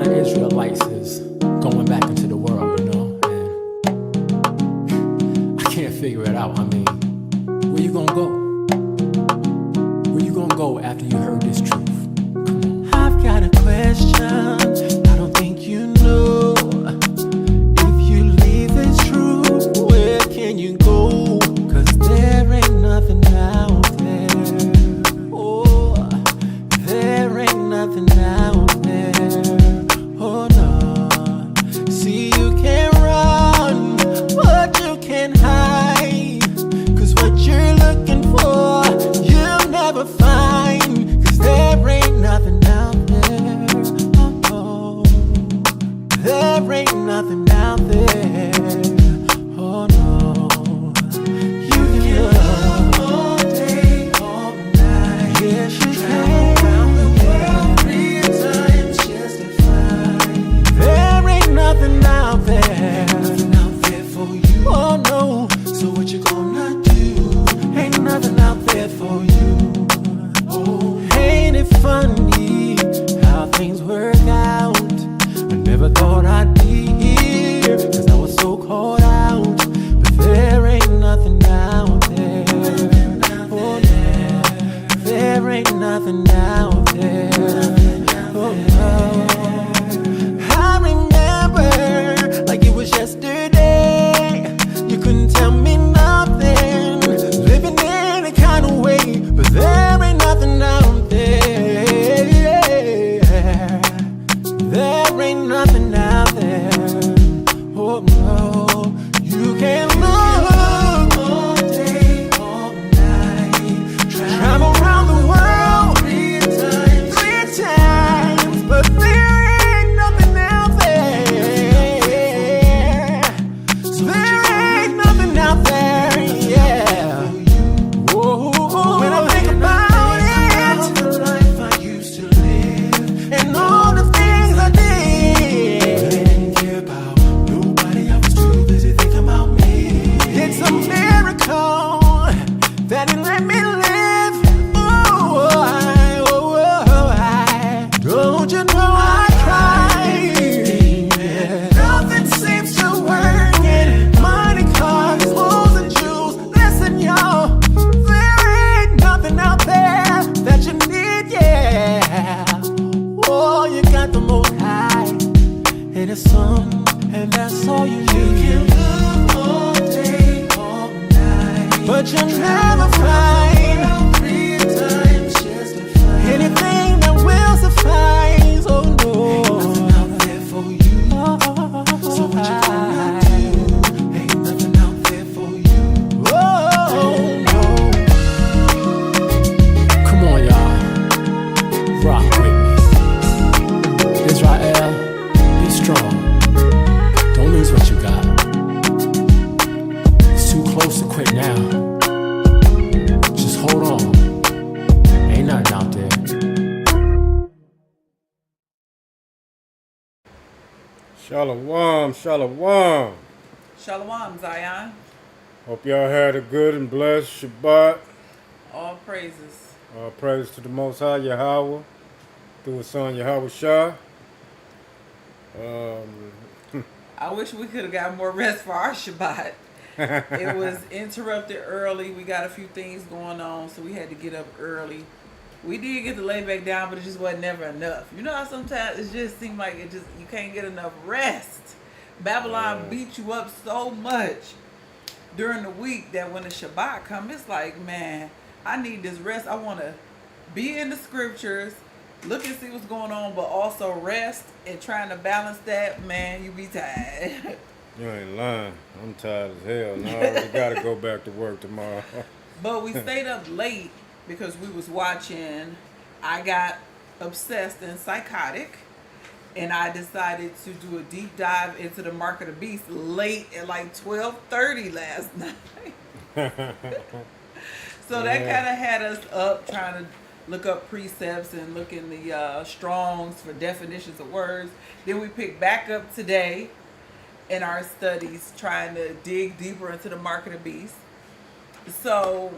lot of Israelites is going back into the world, and I can't figure it out. I mean, where you gonna go? Where you gonna go after you heard this truth? I've got a question. I don't think you know. If you leave this truth, where can you go? 'Cause there ain't nothing out there. Oh, there ain't nothing out there. Oh no. See, you can run, but you can't hide. 'Cause what you're looking for, you'll never find. 'Cause there ain't nothing out there. Oh no. There ain't nothing out there. Oh no. You can love all day, all night. Yes, you can. Around the world 3 times just to find. There ain't nothing out there. Nothing out there for you. Oh no. So what you gonna do? Ain't nothing out there for you. Oh, ain't it funny how things work out? I never thought I'd be here, 'cause I was so caught out. But there ain't nothing out there. Oh yeah, there ain't nothing out there. Oh no. I remember like it was yesterday. You couldn't tell me nothing, living in a kind of way. But there ain't nothing out there. There ain't nothing out there. Oh no. You can look all day, all night. Travel around the world 3 times, but there ain't nothing out there. So there ain't nothing out there, yeah. Whoa. When I think about it, the life I used to live, and all the things I did, I didn't care about nobody. I was too busy thinking about me. It's a miracle that He let me live. Don't you know I tried? Nothing seems to work. And money, cars, clothes, and jewels. Listen, y'all, there ain't nothing out there that you need, yeah. Oh, you got the Most High and His Son, and that's all you need. You can look all day, all night, but you'll never find anything that will suffice. Oh no. Ain't nothing out there for you. So what you gonna do? Ain't nothing out there for you. Oh no. Come on, y'all. Rock with me. Israel, be strong. Don't lose what you got. It's too close to quit now. Just hold on. Ain't nothing out there. Shalom, shalom. Shalom, Zion. Hope y'all had a good and blessed Shabbat. All praises. Praise to the Most High Yahweh through His Son Yahweh Shah. I wish we could have got more rest for our Shabbat. It was interrupted early. We got a few things going on, so we had to get up early. We did get to lay back down, but it just wasn't never enough. You know how sometimes it just seemed like you can't get enough rest. Babylon beat you up so much during the week that when the Shabbat comes, it's like, man, I need this rest. I want to be in the scriptures, look and see what's going on, but also rest and trying to balance that. Man, you be tired. You ain't lying. I'm tired as hell. Now I already gotta go back to work tomorrow. But we stayed up late because we was watching I Got Obsessed and Psychotic, and I decided to do a deep dive into the Mark of the Beast late at like 12:30 last night. So that kind of had us up trying to look up precepts and look in the Strongs for definitions of words. Then we picked back up today in our studies trying to dig deeper into the Mark of the Beast. So,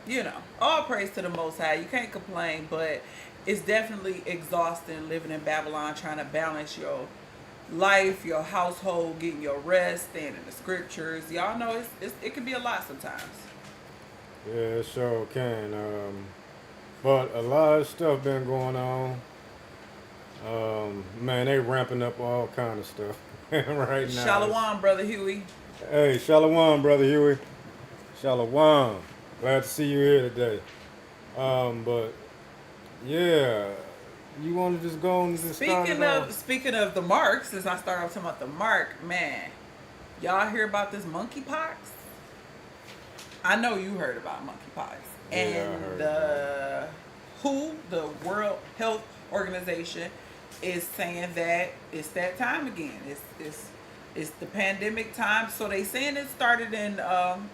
you know, all praise to the Most High. You can't complain, but it's definitely exhausting living in Babylon, trying to balance your life, your household, getting your rest, staying in the scriptures. Y'all know it can be a lot sometimes. Yeah, it sure can. But a lot of stuff been going on. Man, they ramping up all kind of stuff right now. Shalom, brother Huey. Hey, Shalom, brother Huey. Shalom. Glad to see you here today. But yeah, you want to just go and just start it off? Speaking of the mark, since I started off talking about the mark, man, y'all hear about this monkeypox? I know you heard about monkeypox. Yeah, I And heard the World Health Organization, is saying that it's that time again. It's the pandemic time. So they saying it started in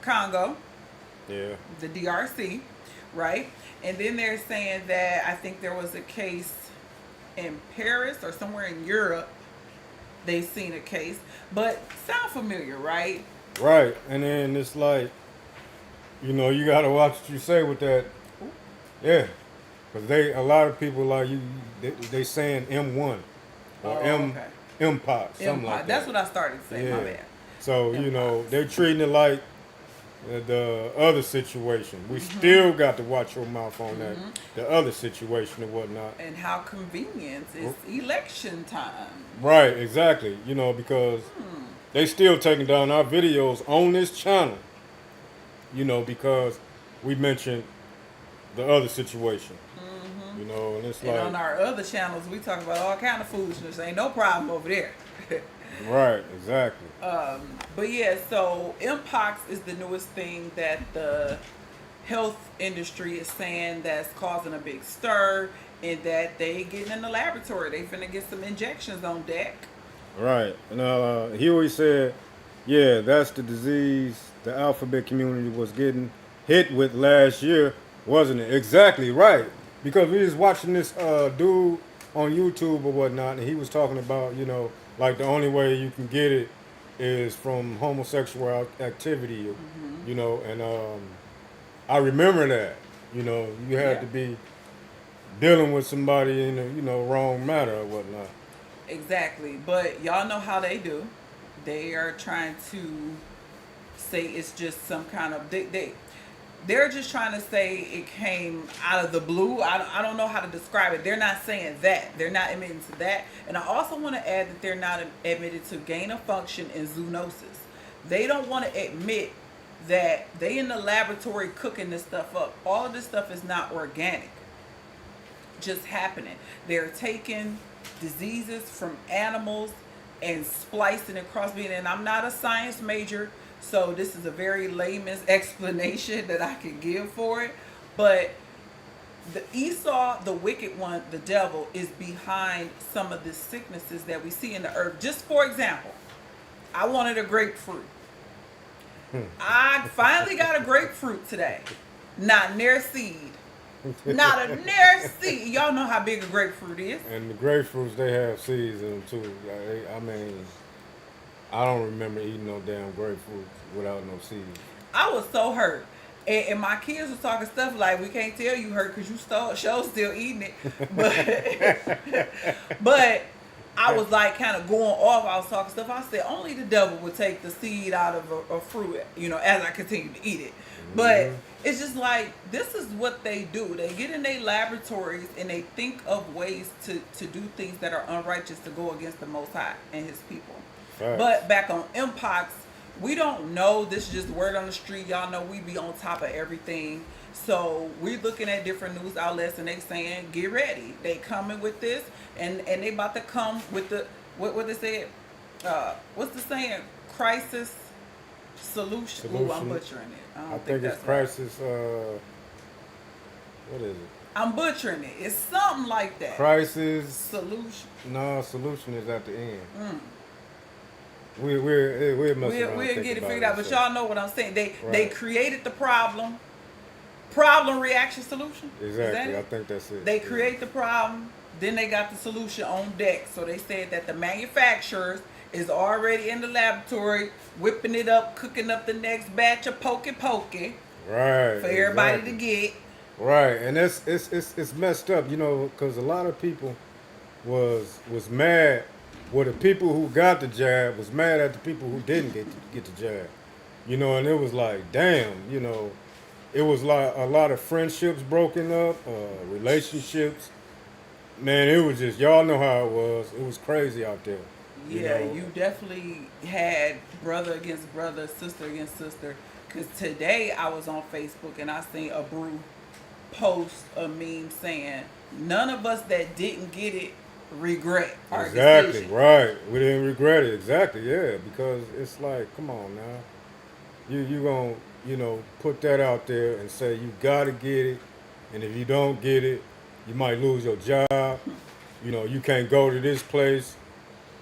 Congo, Yeah. the DRC, right? And then they're saying that I think there was a case in Paris or somewhere in Europe. They've seen a case, but sound familiar, right? Right. And then it's like, you got to watch what you say with that. Yeah. Because a lot of people like you, they saying M1 or Okay. Mpox, something Empire. like that. That's what I started to say. My bad. So, Mpox. they're treating it like the other situation. We still got to watch your mouth on that, the other situation and whatnot. And how convenient it's election time. Right, exactly. Because they still taking down our videos on this channel, because we mentioned the other situation. And it's And like, on our other channels, we talk about all kind of foolishness. Ain't no problem over there. right, exactly. But yeah, so Mpox is the newest thing that the health industry is saying that's causing a big stir, and that they getting in the laboratory. They finna get some injections on deck. Right. And he always said, yeah, that's the disease the alphabet community was getting hit with last year, wasn't it? Exactly right. Because we was watching this dude on YouTube or whatnot, and he was talking about, like the only way you can get it is from homosexual activity, and I remember that, you had to be dealing with somebody in a, wrong matter or whatnot. Exactly. But y'all know how they do. They are trying to say it's just some kind of they're just trying to say it came out of the blue. I don't know how to describe it. They're not saying that. They're not admitting to that. And I also want to add that they're not admitted to gain of function and zoonosis. They don't want to admit that they in the laboratory cooking this stuff up. All of this stuff is not organic. Just happening. They're taking diseases from animals and splicing and crossbreeding. And I'm not a science major, so this is a very layman's explanation that I can give for it. But the Esau, the wicked one, the devil, is behind some of the sicknesses that we see in the earth. Just for example, I wanted a grapefruit. I finally got a grapefruit today. Not near seed. Not a near seed. Y'all know how big a grapefruit is. And the grapefruits, they have seeds in them too. I don't remember eating no damn grapefruit without no seeds. I was so hurt. And my kids was talking stuff like, we can't tell you hurt because you still eating it. But I was like kind of going off. I was talking stuff. I said, only the devil would take the seed out of a fruit, as I continue to eat it. But it's just like, this is what they do. They get in their laboratories and they think of ways to do things that are unrighteous, to go against the Most High and his people. Facts. But back on Mpox, we don't know. This is just word on the street. Y'all know we be on top of everything. So we're looking at different news outlets and they saying, get ready. They coming with this, and they about to come with the, what they said, what's the saying? Crisis solution. Ooh, I'm butchering it. I think it's crisis, what is it? I'm butchering it. It's something like that. Crisis. Solution. No, solution is at the end. We'll get it figured out, but y'all know what I'm saying. They created the problem reaction solution. Exactly, I think that's it. They create the problem, then they got the solution on deck. So they said that the manufacturers is already in the laboratory whipping it up, cooking up the next batch of pokey right, for everybody to get. Right, and it's messed up, because a lot of people was mad. Well, the people who got the jab was mad at the people who didn't get the jab, and it was like, damn, it was like a lot of friendships broken up, relationships. Man, it was just y'all know how it was. It was crazy out there, you Yeah, know. you definitely had brother against brother, sister against sister. Because today I was on Facebook and I seen a Brew post a meme saying, none of us that didn't get it regret our Exactly, decision. right. We didn't regret it. Exactly, yeah. Because it's like, come on now. You gonna, put that out there and say you gotta get it, and if you don't get it, you might lose your job. You can't go to this place.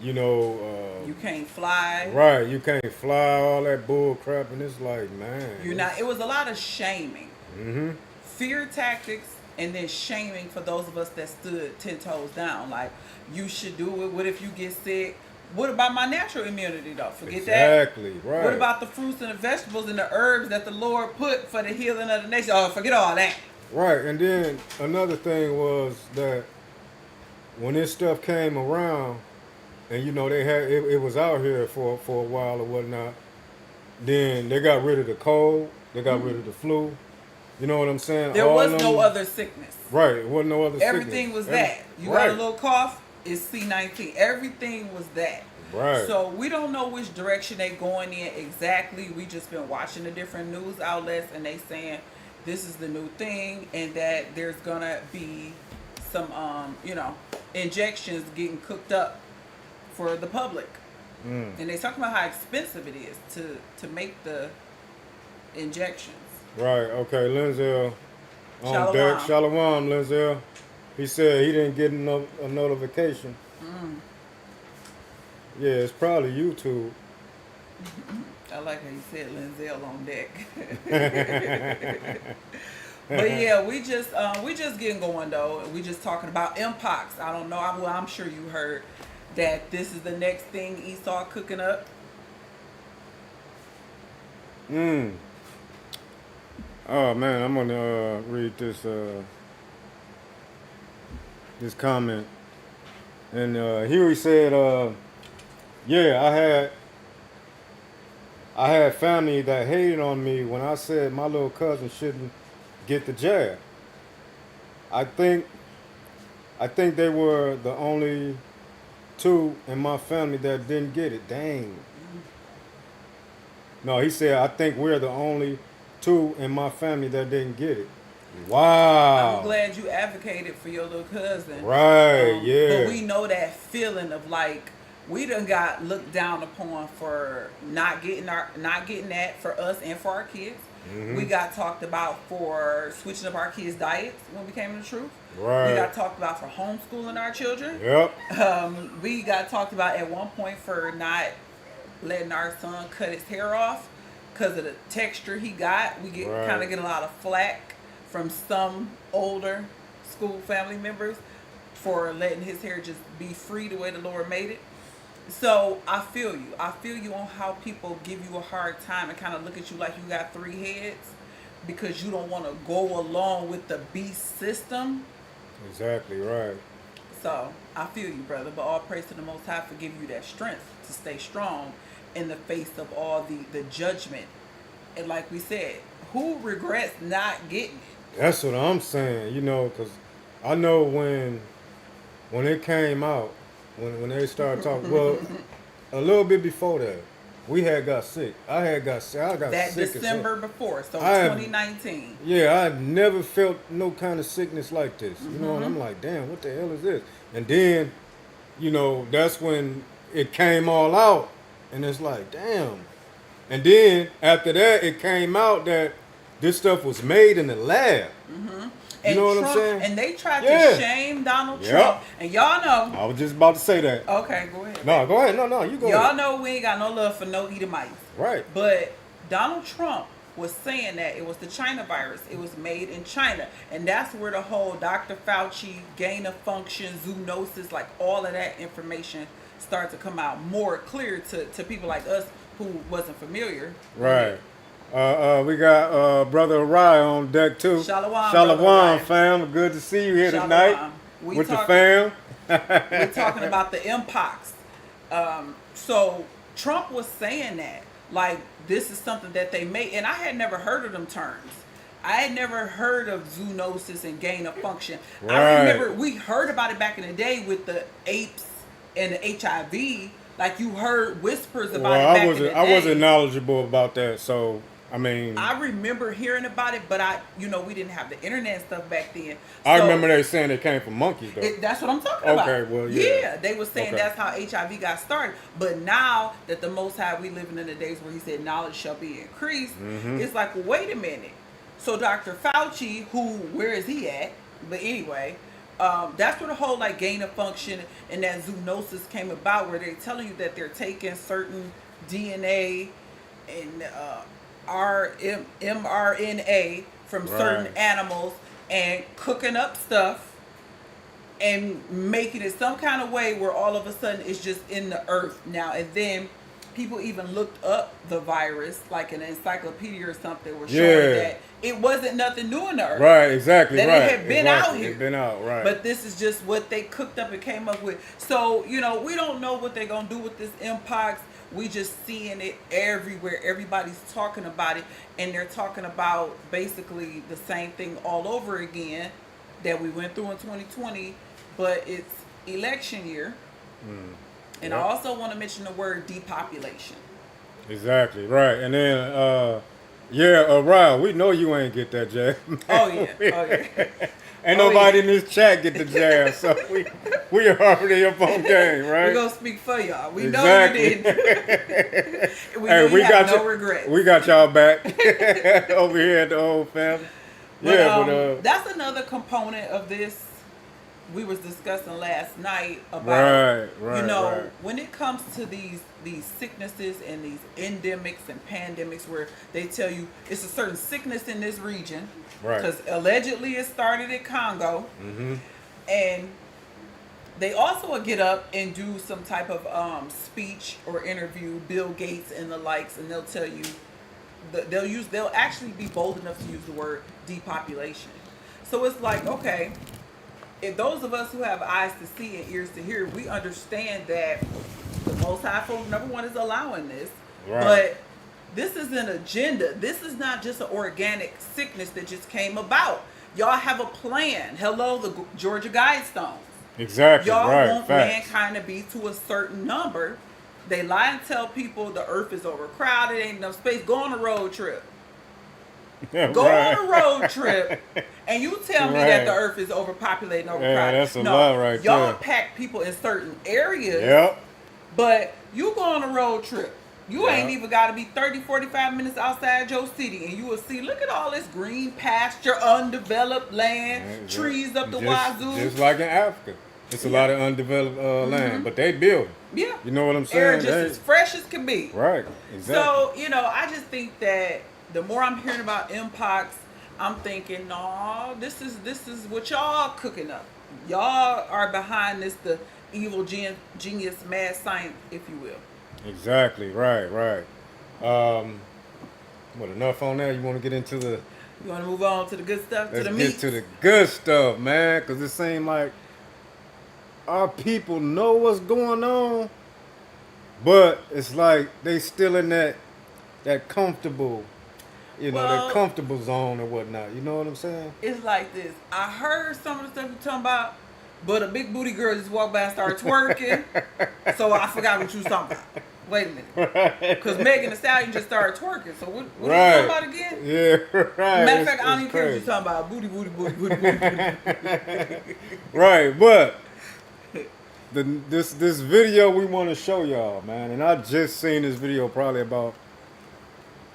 You know, You can't fly. right? You can't fly. All that bull crap, and it's like, man, You're not. It was a lot of shaming, mm-hmm. fear tactics, and then shaming for those of us that stood 10 toes down. Like, you should do it. What if you get sick? What about my natural immunity though? Forget that. Exactly, right. What about the fruits and the vegetables and the herbs that the Lord put for the healing of the nation? Oh, forget all that. Right, and then another thing was that when this stuff came around, and they had it was out here for a while or whatnot. Then they got rid of the cold, they got rid of the flu. You know what I'm saying? There All was them, no other sickness. right. It wasn't no other. Everything sickness. was that. You right. got a little cough, it's C19. Everything was that. Right. So we don't know which direction they going in exactly. We just been watching the different news outlets and they saying this is the new thing and that there's gonna be some injections getting cooked up for the public. And they talking about how expensive it is to make the injections. Right. Okay. Linzel on Shalom. deck. Shalom, Linzel. He said he didn't get a notification. Yeah, it's probably YouTube. I like how you said Linzel on deck. But yeah, we just getting going though. We just talking about Mpox. I don't know. I'm sure you heard that this is the next thing Esau cooking up. Oh man, I'm gonna read this comment, and here he said, yeah, I had family that hated on me when I said my little cousin shouldn't get the jab. I think they were the only two in my family that didn't get it. Dang. No, he said, I think we're the only two in my family that didn't get it. Wow. I'm glad you advocated for your little cousin. Right, yeah. But we know that feeling of like we done got looked down upon for not getting that for us and for our kids. Mm-hmm. We got talked about for switching up our kids' diets when we came to the truth. Right. We got talked about for homeschooling our children. Yep. We got talked about at one point for not letting our son cut his hair off because of the texture he got. We kind of get a lot of flack from some older school family members for letting his hair just be free the way the Lord made it. So I feel you. I feel you on how people give you a hard time and kind of look at you like you got three heads because you don't want to go along with the beast system. Exactly right. So I feel you, brother. But all praise to the Most High for giving you that strength to stay strong in the face of all the judgment. And like we said, who regrets not getting it? That's what I'm saying, because I know when it came out, when they started talking, well, a little bit before that, we had got sick. I got sick. That sick December before, so 2019. Yeah, I never felt no kind of sickness like this. And I'm like, damn, what the hell is this? And then, that's when it came all out. And it's like, damn. And then after that, it came out that this stuff was made in the lab. Mm-hmm. You know what I'm saying? And they tried to shame Donald Trump. And y'all know. I was just about to say that. Okay, go ahead. No, go ahead. No, you go ahead. Y'all know we ain't got no love for no Edomites. Right. But Donald Trump was saying that it was the China virus. It was made in China. And that's where the whole Dr. Fauci, gain of function, zoonosis, like all of that information started to come out more clear to people like us who wasn't familiar. Right. We got brother Rye on deck too. Shalom, brother Shalom, Rye. fam. Good to see you here Shalom. tonight We with the talk- fam. We're talking about the impox. So Trump was saying that, like, this is something that they made, and I had never heard of them terms. I had never heard of zoonosis and gain of function. I Right. remember we heard about it back in the day with the apes and the HIV. Like, you heard whispers about it back in the day. I wasn't knowledgeable about that, so I mean, I remember hearing about it, but we didn't have the internet and stuff back then. I So- remember they saying it came from monkeys though. That's what I'm talking about. Okay, well, yeah. they were saying Okay. that's how HIV got started. But now that the Most High, we living in the days where He said knowledge shall be increased, Mm-hmm. it's like, well, wait a minute. So Dr. Fauci, where is he at? But anyway, that's where the whole like gain of function and that zoonosis came about, where they're telling you that they're taking certain DNA and mRNA from certain Right. animals and cooking up stuff and making it some kind of way where all of a sudden it's just in the earth now. And then people even looked up the virus, like an encyclopedia or something, was showing Yeah. that it wasn't nothing new in the earth. Right, exactly. That right. it had been exactly. out here. It been out, right. But this is just what they cooked up and came up with. So, we don't know what they're going to do with this mpox. We just seeing it everywhere. Everybody's talking about it. And they're talking about basically the same thing all over again that we went through in 2020. But it's election year. And I Yep. also want to mention the word depopulation. Exactly, right. And then Ryan, we know you ain't get that jab. Oh, yeah. Oh, yeah. Ain't Oh, nobody yeah. in this chat get the jab, so we already up on game, right? We're going to speak for y'all. We Exactly. know you didn't. we Hey, know you have no you. regrets. We got y'all back over here at the old family. But, that's another component of this we was discussing last night about right. when it comes to these sicknesses and these endemics and pandemics where they tell you it's a certain sickness in this region, Right. because allegedly it started in Congo, Mm-hmm. and they also will get up and do some type of speech or interview, Bill Gates and the likes, and they'll tell you they'll actually be bold enough to use the word depopulation. So it's like, okay, if those of us who have eyes to see and ears to hear, we understand that the Most High, for number one, is allowing this. Right. But this is an agenda. This is not just an organic sickness that just came about. Y'all have a plan. Hello, the Georgia Guidestones. Exactly, Y'all right. want Facts. mankind to be to a certain number. They lie and tell people the earth is overcrowded, ain't enough space. Go on a road trip. Yeah, Go right. on a road trip, and you tell me Right. that the earth is overpopulated and overcrowded. that's a lie right y'all there. pack people in certain areas, Yep. but you go on a road trip. You Yeah. ain't even got to be 30, 45 minutes outside your city, and you will see, look at all this green pasture, undeveloped land, Yeah, trees up the just, wazoo. Just like in Africa. It's a lot of undeveloped land, but they build. Yeah. You know what I'm Air saying? just They- as fresh as can be. Right, exactly. So, I just think that the more I'm hearing about mpox, I'm thinking, no, this is what y'all cooking up. Y'all are behind this, the evil genius mad science, if you will. Exactly, right. What, enough on that? You want to get into the... You want to move on to the good stuff, Let's to the get meat? to the good stuff, man, because it seems like our people know what's going on, but it's like they still in that comfortable, Well- that comfortable zone or whatnot. You know what I'm saying? It's like this. I heard some of the stuff you're talking about, but a big booty girl just walked by and started twerking, so I forgot what you was talking about. Wait a minute. Because Megan Thee Stallion just started twerking, so what you talking about again? Yeah, right. Matter of fact, I don't It's even care what you're crazy. talking about. Booty, booty, booty, booty, booty, booty. Right, but this video we want to show y'all, man, and I just seen this video probably about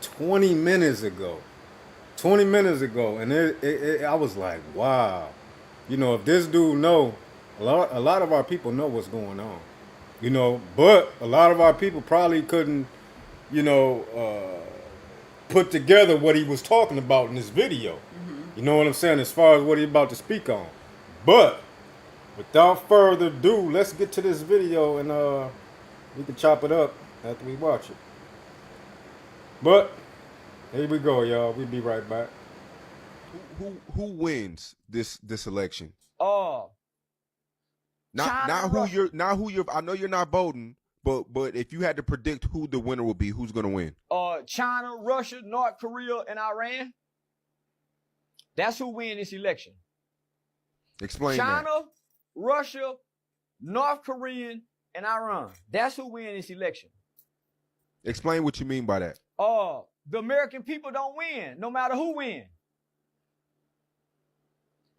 20 minutes ago. 20 minutes ago, and I was like, wow. If this dude know, a lot of our people know what's going on. But a lot of our people probably couldn't, put together what he was talking about in this video. Mm-hmm. You know what I'm saying? As far as what he's about to speak on. But without further ado, let's get to this video and we can chop it up after we watch it. But Here we go, y'all. We'll be right back. Who wins this election? China, Not who Russia. you're. I know you're not voting, but if you had to predict who the winner will be, who's gonna win? China, Russia, North Korea, and Iran. That's who win this election. Explain China, that. Russia, North Korean, and Iran. That's who win this election. Explain what you mean by that. The American people don't win, no matter who win.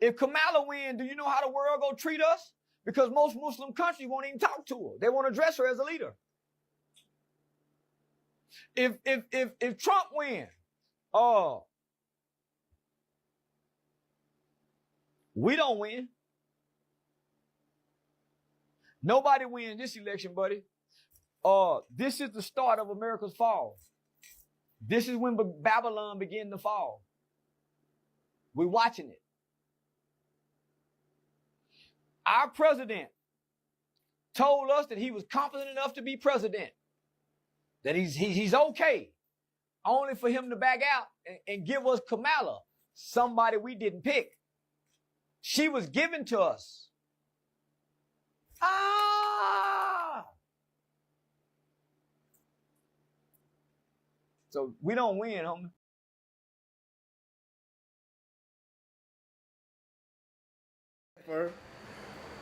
If Kamala win, do you know how the world gonna treat us? Because most Muslim countries won't even talk to her. They won't address her as a leader. If Trump win, we don't win. Nobody wins this election, buddy. This is the start of America's fall. This is when Babylon began to fall. We're watching it. Our president told us that he was confident enough to be president, that he's okay, only for him to back out and give us Kamala, somebody we didn't pick. She was given to us. So we don't win, homie.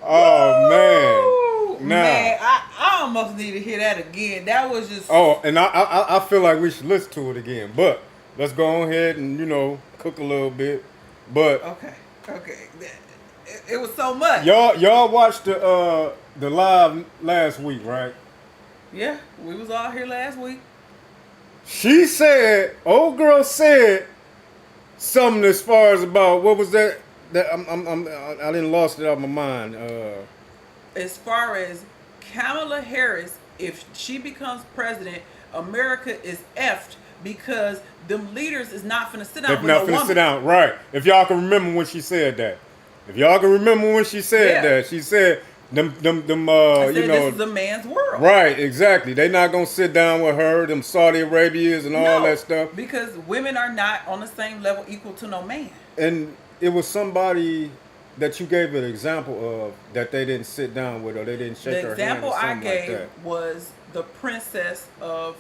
Oh man, Man, I almost need to hear that again. That was just. Oh, and I feel like we should listen to it again, but let's go ahead and cook a little bit. But Okay. It was so much. y'all watched the live last week, right? Yeah, we was all here last week. She said, old girl said something as far as about what was that? That I didn't lost it out of my mind. As far as Kamala Harris, if she becomes president, America is effed because them leaders is not finna sit down If with not no finna woman. sit down, right? If y'all can remember when she said that. If y'all can remember when she said Yeah. that, she said them I said, this is a man's world. Right, exactly. They not gonna sit down with her, them Saudi Arabians and all that stuff. Because women are not on the same level equal to no man. And it was somebody that you gave an example of that they didn't sit down with or they didn't shake The her example I hand or something gave like that. was the princess of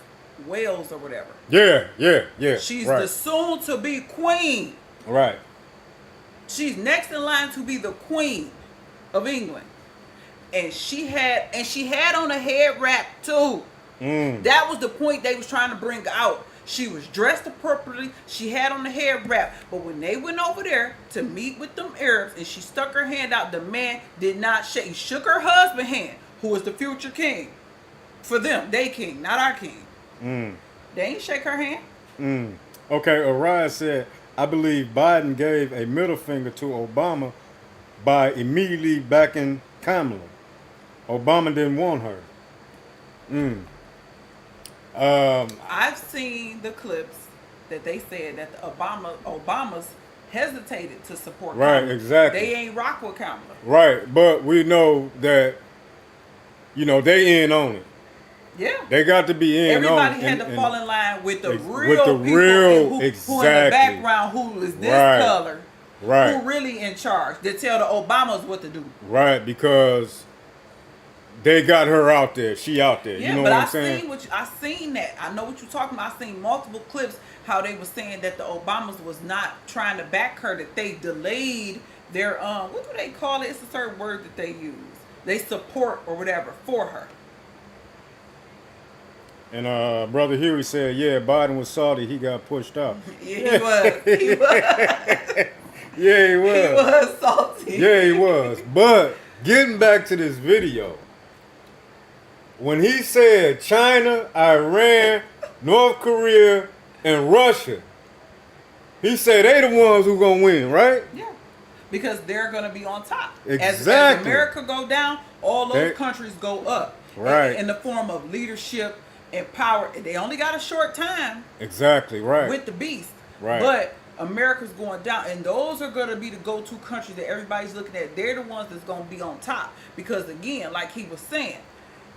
Wales or whatever. Yeah. She's right. the soon to be queen. Right. She's next in line to be the queen of England. And she had on a head wrap too. That was the point they was trying to bring out. She was dressed appropriately. She had on the head wrap. But when they went over there to meet with them Arabs and she stuck her hand out, the man did not shake. He shook her husband's hand, who was the future king. For them, they king, not our king. They ain't shake her hand. Okay, Orion said, I believe Biden gave a middle finger to Obama by immediately backing Kamala. Obama didn't want her. I've seen the clips that they said that the Obamas hesitated to support Right, Kamala. exactly. They ain't rock with Kamala. Right, but we know that, they in on it. Yeah. They got to be in Everybody on it. had to fall in line with the with real the people real- who in the exactly. background, who is this Right. color, Right. who really in charge. They tell the Obamas what to do. Right, because they got her out there. She out there. Yeah, you know but what I'm I saying? seen that. I know what you're talking about. I seen multiple clips how they were saying that the Obamas was not trying to back her, that they delayed their what do they call it? It's a certain word that they use. They support or whatever for her. And Brother Huey said, yeah, Biden was Saudi. He got pushed out. Yeah, he was. He was. Yeah, he was. He was salty. Yeah, he was. But getting back to this video, when he said China, Iran, North Korea, and Russia, he said they the ones who gonna win, right? Yeah, because they're gonna be on top. As Exactly. America go down, all those countries go up. Right. In the form of leadership and power. They only got a short time Exactly, right. with the beast. Right. But America's going down, and those are going to be the go-to countries that everybody's looking at. They're the ones that's going to be on top. Because again, like he was saying,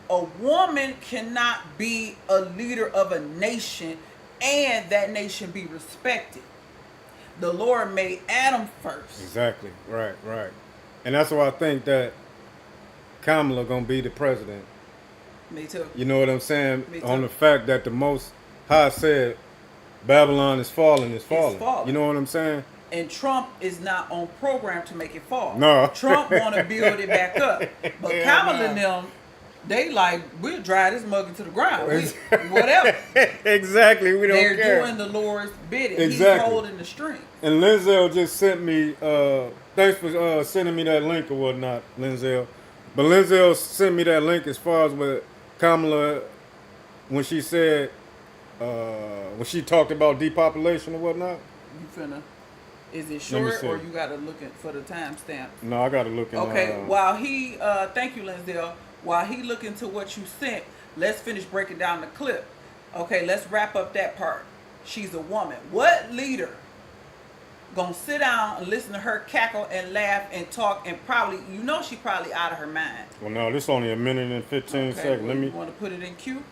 a woman cannot be a leader of a nation and that nation be respected. The Lord made Adam first. Exactly. Right. Right. And that's why I think that Kamala gonna be the president. Me too. You know what I'm saying? Me On too. the fact that the Most High said Babylon is falling, is falling. falling. You know what I'm saying? And Trump is not on program to make it fall. No. Trump want to build it back up. But Hell Kamala no. and them, they like, we'll drive this mug into the ground. Whatever. Exactly. We don't They're care. doing the Lord's bidding. Exactly. He's holding the string. And Linzel just sent me, thanks for sending me that link or whatnot, Linzel. But Linzel sent me that link as far as with Kamala, when she said, when she talked about depopulation or whatnot. You finna, is it Let me short see. or you gotta look for the timestamp? No, I got to look in. Okay, while he, thank you, Linzel. While he look into what you sent, let's finish breaking down the clip. Okay, let's wrap up that part. She's a woman. What leader gonna sit down and listen to her cackle and laugh and talk and probably, she probably out of her mind. Well, no, this only a minute and 15 seconds. Let me, You want to put it in queue?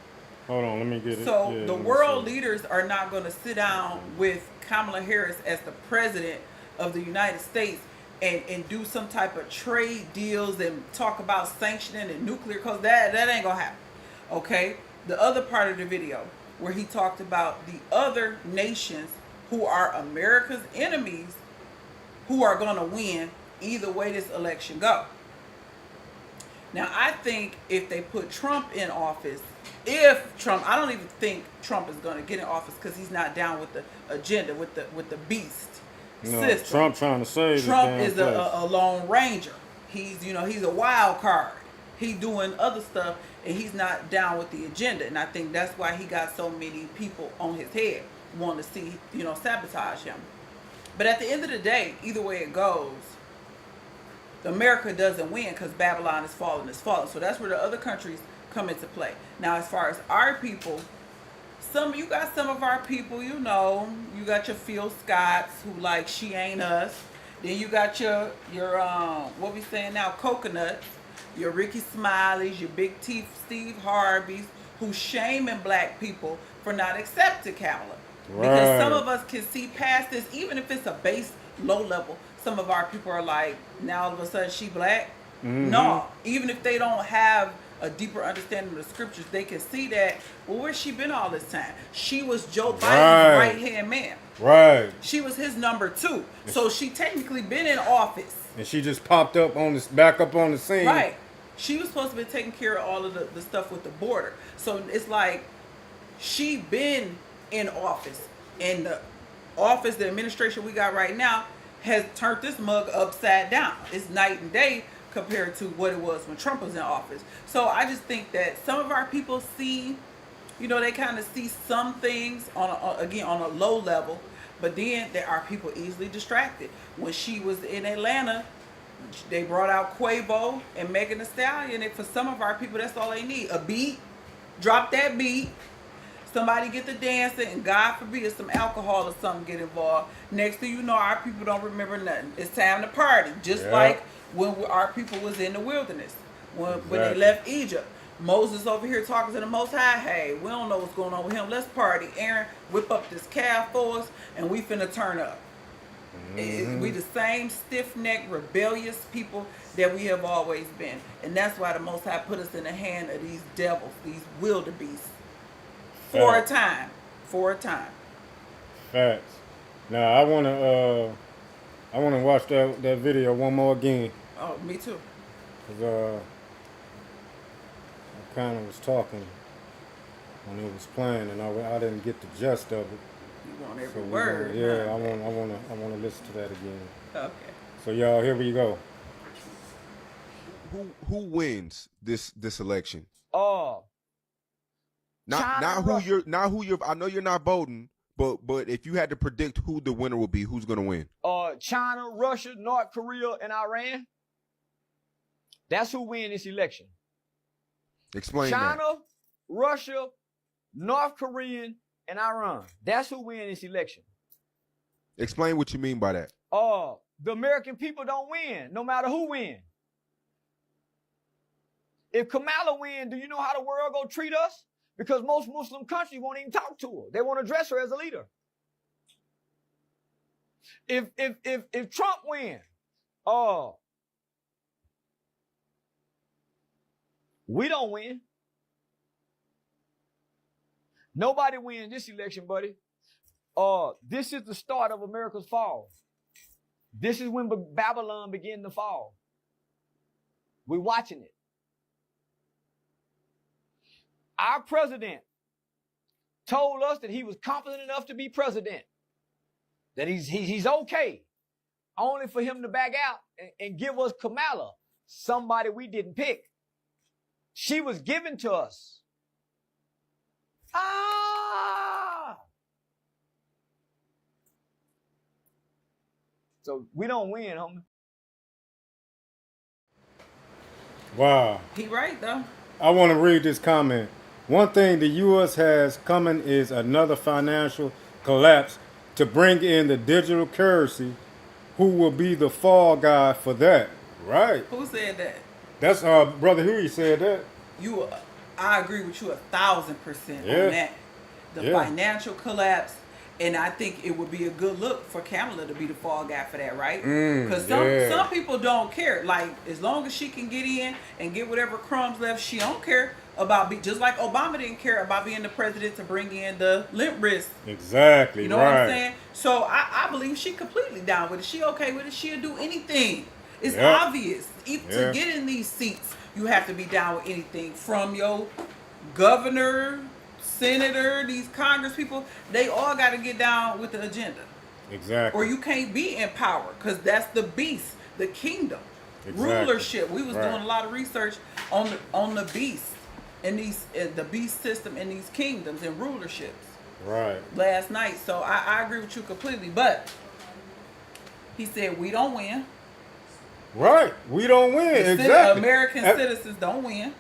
hold on, let me get it. So Yeah, the let me world see. leaders are not going to sit down with Kamala Harris as the president of the United States and do some type of trade deals and talk about sanctioning and nuclear, because that ain't going to happen. Okay? The other part of the video where he talked about the other nations who are America's enemies who are going to win either way this election go. Now, I think if they put Trump in office, I don't even think Trump is going to get in office because he's not down with the agenda, with the beast system. Trump trying to save Trump this is damn place. a lone ranger. He's a wild card. He's doing other stuff and he's not down with the agenda. And I think that's why he got so many people on his head wanting to see, sabotage him. But at the end of the day, either way it goes, America doesn't win because Babylon is falling. So that's where the other countries come into play. Now, as far as our people, you got some of our people, you got your Phil Scotts who like she ain't us. Then you got your what we saying now, coconuts, your Ricky Smileys, your Big Teeth Steve Harveys, who shaming black people for not accepting Kamala. Because some of us can see past this, even if it's a base low level. Some of our people are like, now all of a sudden she black. Mm-hmm. No, even if they don't have a deeper understanding of the scriptures, they can see that, well, where's she been all this time? She was Joe Biden's right-hand man. Right. She was his number 2. So she technically been in office. And she just popped up back up on the scene. Right. She was supposed to be taking care of all of the stuff with the border. So it's like she been in office. And the office, the administration we got right now has turned this mug upside down. It's night and day compared to what it was when Trump was in office. So I just think that some of our people see, they kind of see some things on a low level, but then there are people easily distracted. When she was in Atlanta, they brought out Quavo and Megan Thee Stallion, and for some of our people, that's all they need. A beat, drop that beat, somebody get the dancing, and God forbid some alcohol or something get involved. Next thing you know, our people don't remember nothing. It's time to party, just like when our people was in the wilderness, when they left Egypt. Moses over here talking to the Most High. Hey, we don't know what's going on with him. Let's party. Aaron, whip up this calf for us, and we finna turn up. We the same stiff-necked, rebellious people that we have always been. And that's why the Most High put us in the hand of these devils, these wildebeests. For a time. Facts. Now I wanna watch that video one more again. Oh, me too. Cause I kind of was talking when it was playing, and I didn't get the gist of it. You want every So word. I huh? wanna listen to that again. Okay. So y'all, here we go. Who wins this election? China, Not who you're. I know you're not voting, but if you had to predict who the winner will be, who's gonna win? China, Russia, North Korea, and Iran. That's who win this election. Explain China, that. Russia, North Korean, and Iran. That's who win this election. Explain what you mean by that. The American people don't win, no matter who win. If Kamala win, do you know how the world gonna treat us? Because most Muslim countries won't even talk to her. They won't address her as a leader. If Trump wins, we don't win. Nobody wins this election, buddy. This is the start of America's fall. This is when Babylon began to fall. We're watching it. Our president told us that he was confident enough to be president, that he's okay, only for him to back out and give us Kamala, somebody we didn't pick. She was given to us. So we don't win, homie. Wow. He right though. I want to read this comment. One thing the U.S. has coming is another financial collapse to bring in the digital currency. Who will be the fall guy for that? Right. Who said that? That's Brother Huey said that. I agree with you 1,000% on that. The financial collapse, and I think it would be a good look for Kamala to be the fall guy for that, right? Because some people don't care. Like, as long as she can get in and get whatever crumbs left, she don't care about just like Obama didn't care about being the president to bring in the limp wrist. Exactly. You know what I'm saying? So I believe she completely down with it. She okay with it. She'll do anything. It's obvious. To get in these seats, you have to be down with anything from your governor, senator, these Congress people. They all got to get down with the agenda. Exactly. Or you can't be in power because that's the beast, the kingdom, rulership. We was doing a lot of research on the beast and the beast system in these kingdoms and rulerships. Right. Last night, so I agree with you completely. But he said we don't win. Right, we don't win. Exactly. American citizens don't win.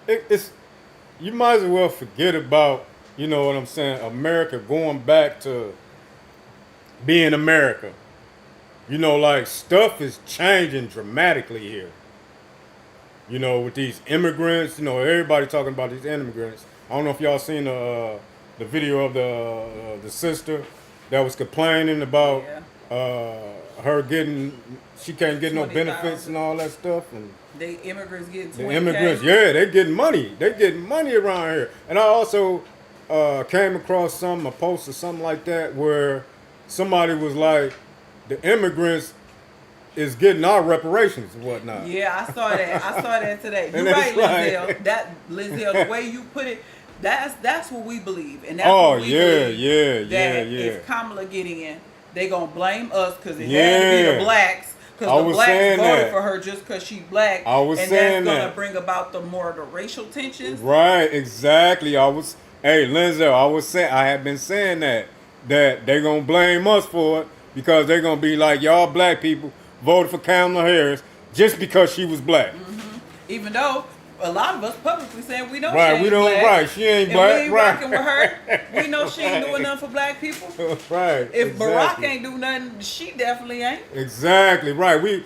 You might as well forget about, you know what I'm saying, America going back to being America. You know, like, stuff is changing dramatically here. You know, with these immigrants, you know, everybody talking about these immigrants. I don't know if y'all seen the video of the sister that was complaining about her she can't get no benefits and all that stuff. And the immigrants getting 20K. The immigrants, they getting money. They getting money around here. And I also came across a post or something like that where somebody was like, the immigrants is getting our reparations and whatnot. Yeah, I saw that today. You're right, Lindsay. Lindsay, the way you put it, that's what we believe. And that's what we believe. If Kamala getting in, they gonna blame us because it had to be the blacks. Because the blacks voted for her just because she black. And that's gonna bring about the racial tensions. Right, exactly. Lindsay, I have been saying that they're gonna blame us for it because they're gonna be like, y'all black people voted for Kamala Harris just because she was black. Mm-hmm. Even though a lot of us publicly saying we know she ain't black. We ain't working with her. We know she ain't doing nothing for black people. Right. If Barack ain't do nothing, she definitely ain't. Exactly. Right. We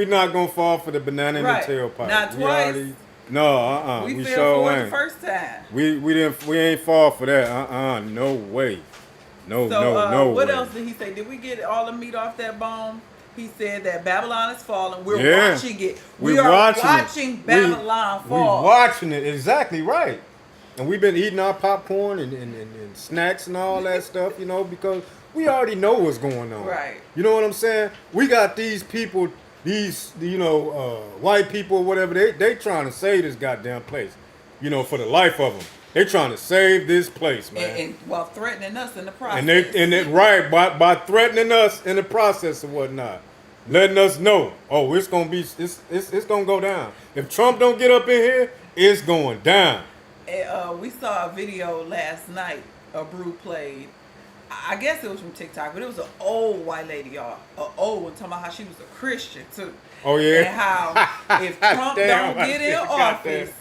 not gonna fall for the banana in the tailpipe. Not twice. We fell for it the first time. We ain't fall for that. No way. No what way. else did he say? Did we get all the meat off that bone? He said that Babylon is falling. We're watching it. We are watching Babylon fall. We're watching it. Exactly right. And we've been eating our popcorn and snacks and all that stuff, you know, because we already know what's going on. Right. You know what I'm saying? We got these people, white people, whatever, they trying to save this goddamn place, you know, for the life of them. They trying to save this place, man. And while threatening us in the process. By threatening us in the process and whatnot. Letting us know, it's gonna go down. If Trump don't get up in here, it's going down. We saw a video last night Brew played. I guess it was from TikTok, but it was an old white lady, y'all. An old one, talking about how she was a Christian too. Oh yeah. And how if Trump don't get in office,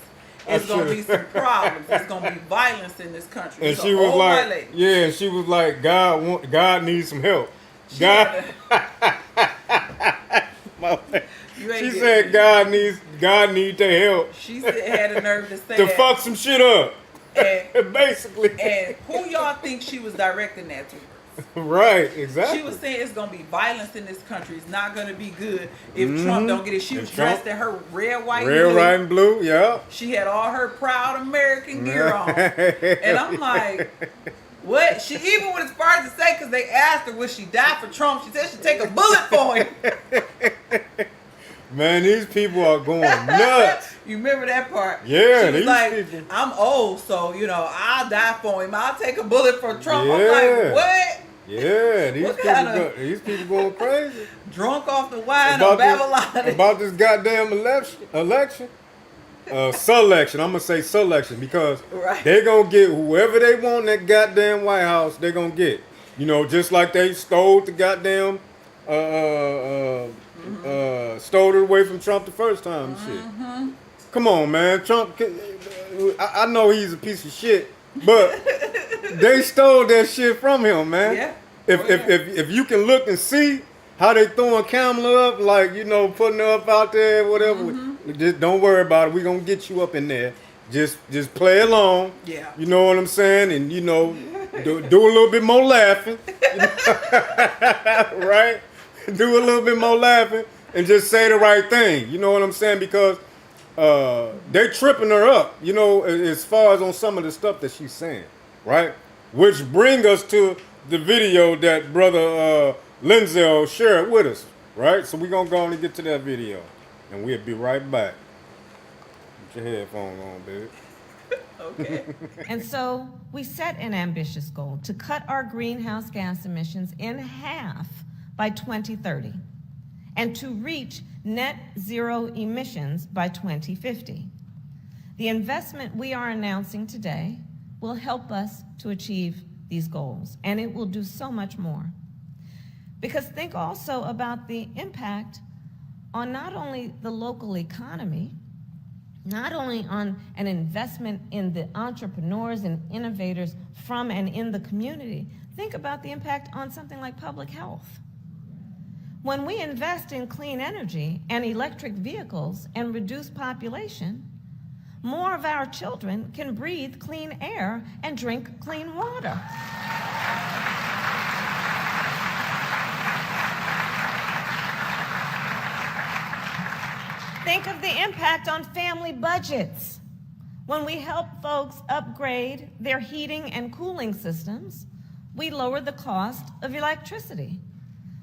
it's gonna be some problems. There's gonna be violence in this country. And she was like, she was like, God needs some help. God. She said God needs their help. She had a nerve to say to fuck some shit up. And Basically. and who y'all think she was directing that to? Right, exactly. She was saying it's gonna be violence in this country. It's not gonna be good if Trump don't get it. She was dressed in her red, white, red, blue. white, and blue. Yeah. She had all her proud American gear on, and I'm like, what? She even went as far as to say, because they asked her would she die for Trump. She said she'd take a bullet for him. Man, these people are going nuts. You remember that part? Yeah, she was these like, people. I'm old, so I'll die for him. I'll take a bullet for Trump. Yeah. I'm like, what? Yeah, What these people going crazy. Drunk off the wine of Babylon. About this goddamn election. Selection. I'm gonna say selection because Right. they gonna get whoever they want in that goddamn White House. They gonna get. Just like they stole the goddamn, stole it away from Trump the first time. And shit. Come on, man. Trump. I know he's a piece of shit, but they stole that shit from him, man. Yeah. If you can look and see how they throwing Kamala up, like putting her up out there, whatever. Just don't worry about it. We gonna get you up in there. Just play along. Yeah. You know what I'm saying? And do a little bit more laughing. Right? Do a little bit more laughing and just say the right thing. You know what I'm saying? Because they tripping her up. As far as on some of the stuff that she's saying, right? Which bring us to the video that brother Lindsay shared with us, right? So we're gonna go on and get to that video, and we'll be right back. Put your headphones on, baby. Okay. And so we set an ambitious goal to cut our greenhouse gas emissions in half by 2030 and to reach net zero emissions by 2050. The investment we are announcing today will help us to achieve these goals, and it will do so much more. Because think also about the impact on not only the local economy, not only on an investment in the entrepreneurs and innovators from and in the community, think about the impact on something like public health. When we invest in clean energy and electric vehicles and reduce population, more of our children can breathe clean air and drink clean water. Think of the impact on family budgets. When we help folks upgrade their heating and cooling systems, we lower the cost of electricity,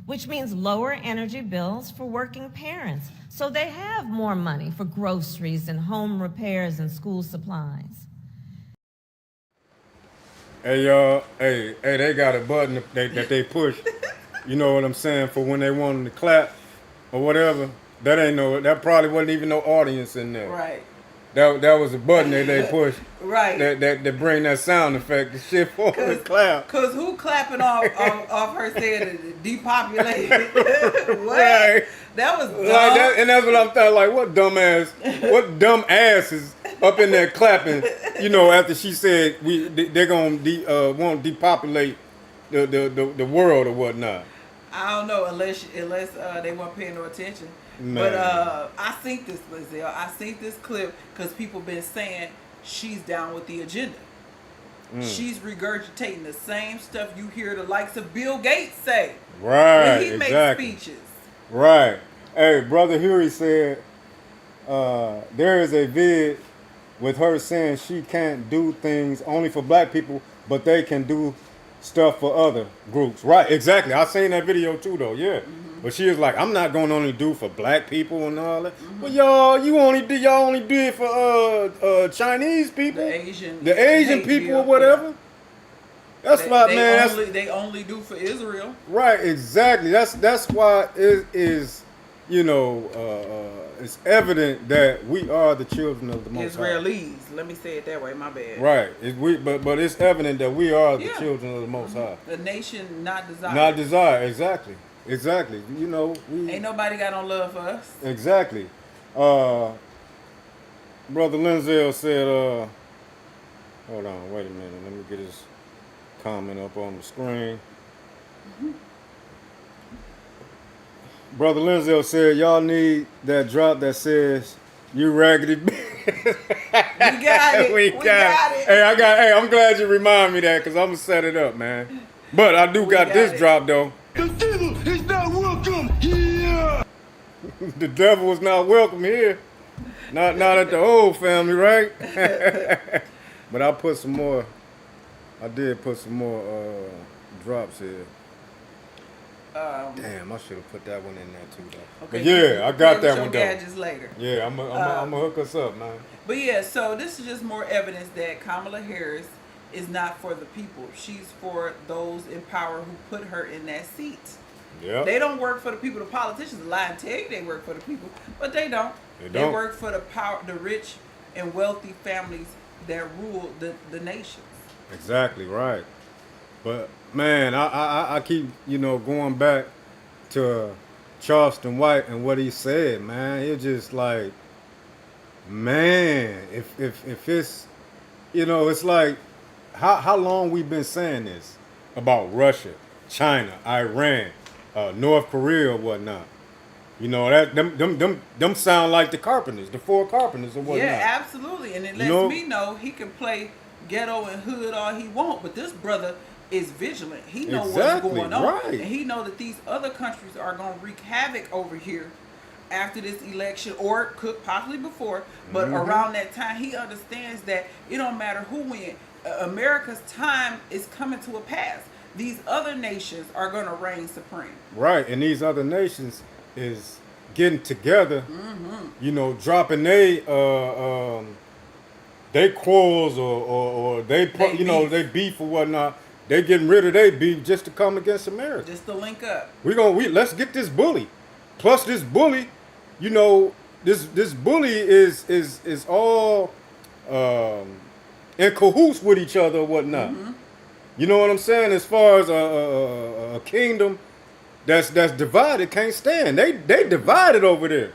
which means lower energy bills for working parents, so they have more money for groceries and home repairs and school supplies. Hey y'all, hey, they got a button that they push. You know what I'm saying? For when they want them to clap or whatever. That probably wasn't even no audience in there. Right. That was a button that they push. Right. That bring that sound effect, the shit for the clap. Cause who clapping off her saying depopulated? What? Right. That was dumb. Like that, and that's what I'm thinking. Like, what dumb ass is up in there clapping? After she said they're gonna won't depopulate the world or whatnot. I don't know unless they weren't paying no attention. Man. But I seen this, Lizelle. I seen this clip because people been saying she's down with the agenda. She's regurgitating the same stuff you hear the likes of Bill Gates say Right. when he Exactly. makes speeches. Right. Hey, Brother Huey said there is a vid with her saying she can't do things only for black people, but they can do stuff for other groups. Right, exactly. I seen that video too though, yeah. But she was like, I'm not gonna only do for black people and all that. But y'all only do it for Chinese people, The Asian people or whatever. That's why, man. They only do for Israel. Right, exactly. That's why it is, it's evident that we are the children of the Most High. Israelis. Let me say it that way. My bad. Right. But it's evident that we are the children of the Most High. The nation not desired. Not desire. Exactly. We Ain't nobody got no love for us. exactly. Brother Lindsay said, hold on, wait a minute. Let me get his comment up on the screen. Brother Lindsay said, y'all need that drop that says, you raggedy bitch. got it. We got it. Hey, I'm glad you remind me that because I'm gonna set it up, man. But I do got this drop though. The devil is not welcome here. The devil is not welcome here. Not at the old family, right? But I put some more. I did put some more drops here. Damn, I should have put that one in there too, though. Okay, but yeah, I got that one though. Gadgets later. Yeah, I'm gonna hook us up, man. But yeah, so this is just more evidence that Kamala Harris is not for the people. She's for those in power who put her in that seat. Yeah. They don't work for the people. The politicians lie and tell you they work for the people, but they don't. They work for the power, the rich and wealthy families that rule the nations. Exactly right. But man, I keep going back to Charleston White and what he said, man. It's just like, man, if it's it's like how long we've been saying this about Russia, China, Iran, North Korea, or whatnot. That them sound like the Carpenters, the four Carpenters, or whatnot. Yeah, absolutely, and it lets me know he can play ghetto and hood all he want, but this brother is vigilant. He knows what's going on, right. And he know that these other countries are going to wreak havoc over here after this election, or could possibly before. But around that time, he understands that it don't matter who wins. America's time is coming to a pass. These other nations are going to reign supreme. Right, and these other nations is getting together, dropping they quarrels or they they beef or whatnot. They getting rid of their beef just to come against America. Just to link up. Let's get this bully. Plus this bully, this bully is all in cahoots with each other or whatnot. You know what I'm saying? As far as a kingdom that's divided can't stand. They divided over there.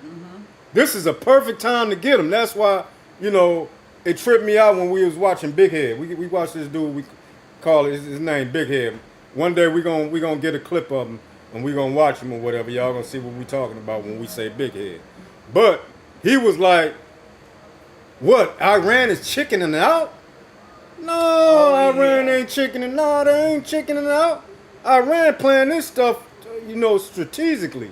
This is a perfect time to get them. That's why it tripped me out when we was watching Big Head. We watched this dude. We call his name Big Head. One day we gonna get a clip of him and we gonna watch him or whatever. Y'all gonna see what we talking about when we say Big Head. But he was like, "What? Iran is chickening out? No, Iran ain't chickening. No, they ain't chickening out. Iran playing this stuff, strategically.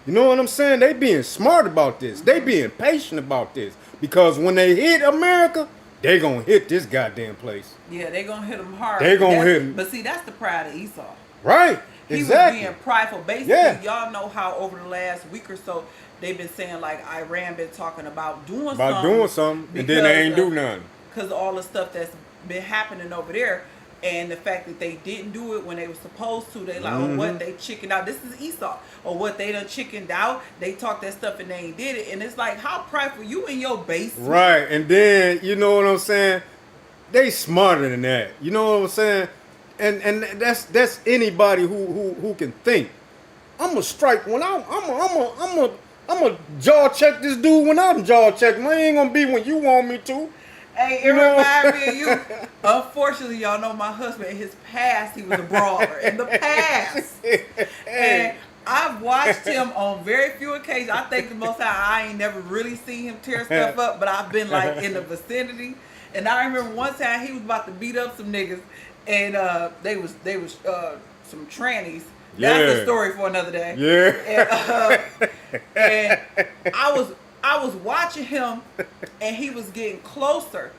You know what I'm saying? They being smart about this. They being patient about this because when they hit America, they gonna hit this goddamn place. Yeah, they gonna hit them hard. They gonna hit them. But see, that's the pride of Esau. Right. Exactly. He was being prideful. Basically, y'all know how over the last week or so they've been saying like Iran been talking about doing something, and then they ain't do nothing because of all the stuff that's been happening over there. And the fact that they didn't do it when they were supposed to, they like, oh, what, they chickened out. This is Esau. Or what, they done chickened out. They talked that stuff and they ain't did it. And it's like, how prideful you in your basement. Right. And then, you know what I'm saying? They smarter than that. You know what I'm saying? And that's anybody who can think. I'm gonna strike when I'm a jaw check this dude when I'm jaw checking. I ain't gonna be when you want me to. Hey, it reminds me of you. Unfortunately, y'all know my husband. In his past, he was a brawler. In the past. And I've watched him on very few occasions. I think the most time I ain't never really seen him tear stuff up, but I've been like in the vicinity. And I remember one time he was about to beat up some niggas, and they was some trannies. That's a story for another day. Yeah. And I was watching him, and he was getting closer.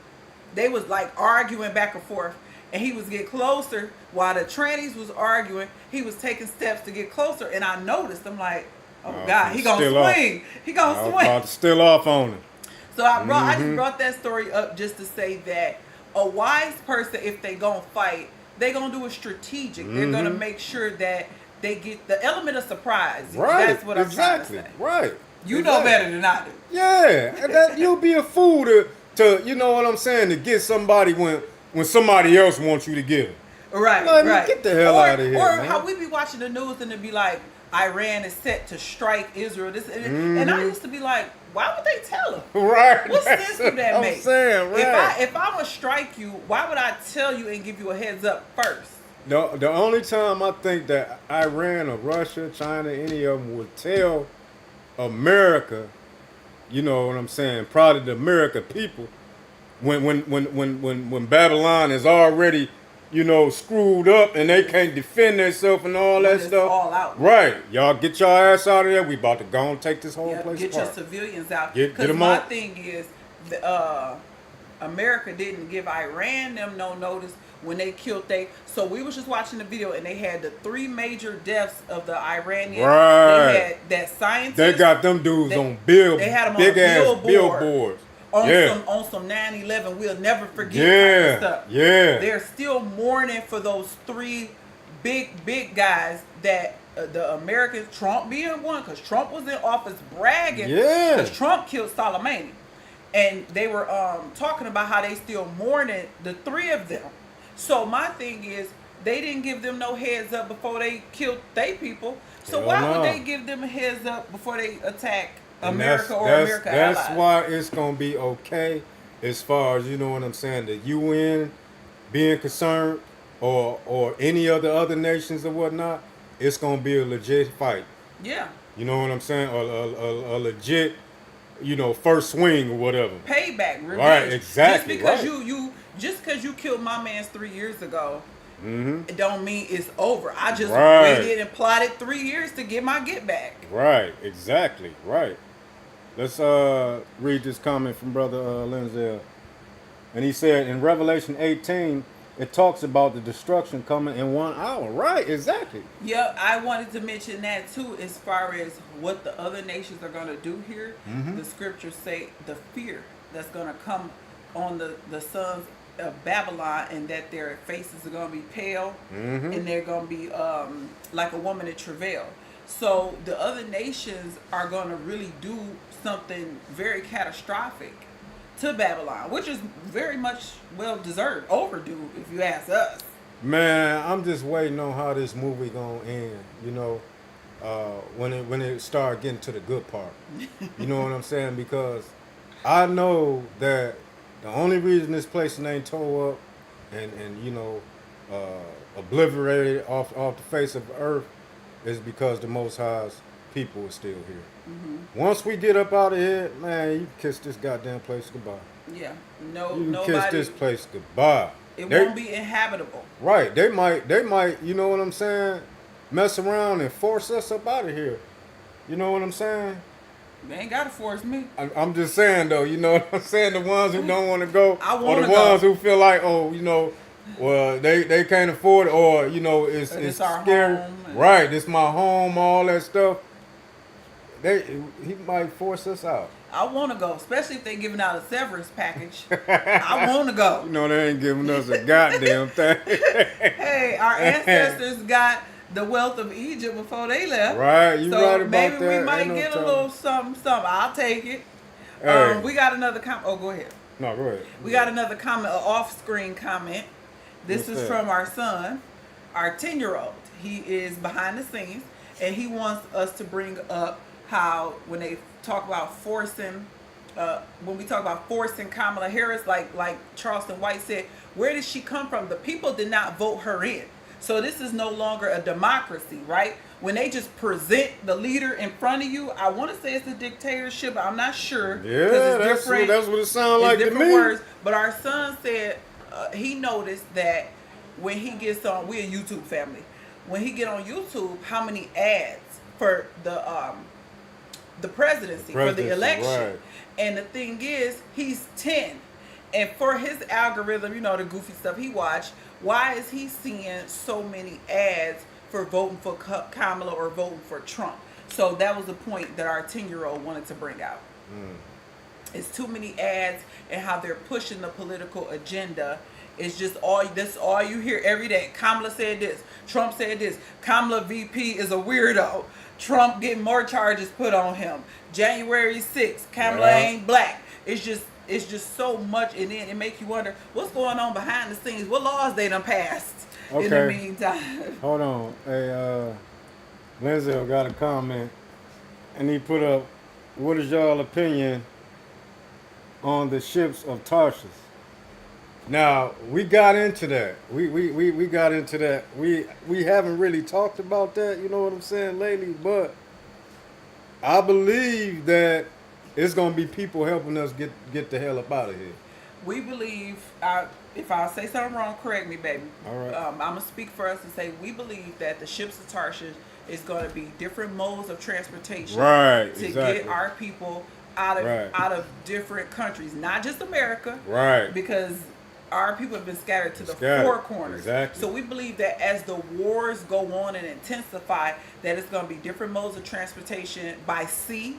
They was like arguing back and forth, and he was getting closer while the trannies was arguing. He was taking steps to get closer, and I noticed. I'm like, oh God, he gonna swing. He gonna swing. About to still off on him. So I just brought that story up just to say that a wise person, if they gonna fight, they gonna do it strategic. They're gonna make sure that they get the element of surprise. Right. That's what I'm trying to say. Right. You know better than I do. Yeah, and you'll be a fool to you know what I'm saying, to get somebody when somebody else wants you to get them. Right, like, right. Get the hell out of here, Or man. how we be watching the news and it be like, Iran is set to strike Israel. And I used to be like, why would they tell them? Right. What sense would that make? I'm saying, right. If I'm gonna strike you, why would I tell you and give you a heads up first? The only time I think that Iran or Russia, China, any of them would tell America, you know what I'm saying, proud of the American people when Babylon is already, you know, screwed up and they can't defend themselves and all When that it's stuff. all out. Right. Y'all get your ass out of there. We about to go and take this whole Yeah, place get apart. your civilians out. Get Because 'em my out. thing is, America didn't give Iran them no notice when they killed they. So we was just watching the video and they had the 3 major deaths of the Iranians. Right. They had that scientist. They got them dudes They- on they had 'em on big a ass billboard. billboards. On some 9/11, we'll never forget Yeah, type of stuff. yeah. They're still mourning for those 3 big guys that the Americans, Trump being one, because Trump was in office bragging. Yeah. Because Trump killed Soleimani. And they were talking about how they still mourning the 3 of them. So my thing is, they didn't give them no heads up before they killed they people. So Hell why no. would they give them a heads up before they attack And America or America that's allies? why it's gonna be okay as far as, you know what I'm saying, the UN being concerned or any other nations or whatnot. It's gonna be a legit fight. Yeah. You know what I'm saying? A legit, you know, first swing or whatever. Payback, revenge. Right, exactly, Just because right. just because you killed my man's 3 years ago, Mm-hmm. it don't mean it's over. I just Right. waited and plotted 3 years to get my get back. Right, exactly, right. Let's read this comment from Brother Lindsay. And he said in Revelation 18, it talks about the destruction coming in 1 hour. Right, exactly. Yeah, I wanted to mention that too, as far as what the other nations are going to do here. Mm-hmm. The scriptures say the fear that's going to come on the sons of Babylon, and that their faces are going to be pale, Mm-hmm. and they're going to be like a woman in travail. So the other nations are going to really do something very catastrophic to Babylon, which is very much well deserved, overdue, if you ask us. Man, I'm just waiting on how this movie gonna end. You know, when it start getting to the good part. You know what I'm saying? Because I know that the only reason this place ain't tore up and you know obliterated off the face of the earth is because the Most High's people is still here. Mm-hmm. Once we get up out of here, man, you can kiss this goddamn place goodbye. Yeah, You no, can nobody. kiss this place goodbye. It They- won't be inhabitable. Right. They might, you know what I'm saying, mess around and force us up out of here. You know what I'm saying? They ain't gotta force me. I'm just saying, though, you know what I'm saying? The ones who don't want to go, I or wanna the ones go. who feel like, oh, you know, well, they can't afford it, or, you know, it's It's our scary. home and- Right. This my home, all that stuff. He might force us out. I want to go, especially if they giving out a severance package. I want to go. You know, they ain't giving us a goddamn thing. Hey, our ancestors got the wealth of Egypt before they left. Right, you so right about maybe that. we might Ain't no get a telling. little something. I'll take it. Hey. We got another comment. Oh, go ahead. No, go ahead. We got another comment, an off-screen comment. This What's is that? from our son, our 10-year-old. He is behind the scenes, and he wants us to bring up how when they talk about forcing, when we talk about forcing Kamala Harris, like Charleston White said, where did she come from? The people did not vote her in. So this is no longer a democracy, right? When they just present the leader in front of you, I want to say it's a dictatorship, but I'm not sure. 'cause Yeah, it's that's what it sounds it's like to different me. words. But our son said he noticed that when he gets on, we're a YouTube family. When he get on YouTube, how many ads for the presidency, for the election. right. And the thing is, he's 10. And for his algorithm, you know, the goofy stuff he watched, why is he seeing so many ads for voting for Kamala or voting for Trump? So that was the point that our 10-year-old wanted to bring out. It's too many ads and how they're pushing the political agenda. It's just that's all you hear every day. Kamala said this. Trump said this. Kamala VP is a weirdo. Trump getting more charges put on him. January 6th, Kamala Yeah. ain't black. It's just so much, and then it makes you wonder what's going on behind the scenes. What laws they done passed in the Okay. meantime. Hold on. Hey, Lindsay got a comment, and he put up, what is y'all opinion on the ships of Tarshish? Now, we got into that. We got into that. We haven't really talked about that, you know what I'm saying, lately, but I believe that it's gonna be people helping us get the hell up out of here. We believe, if I say something wrong, correct me, baby. All right. I'm going to speak for us and say we believe that the ships of Tarshish is going to be different modes of transportation Right, to exactly. get our people out of different countries, not just America. Right. Because our people have been scattered to the four corners. Exactly. So we believe that as the wars go on and intensify, that it's going to be different modes of transportation by sea,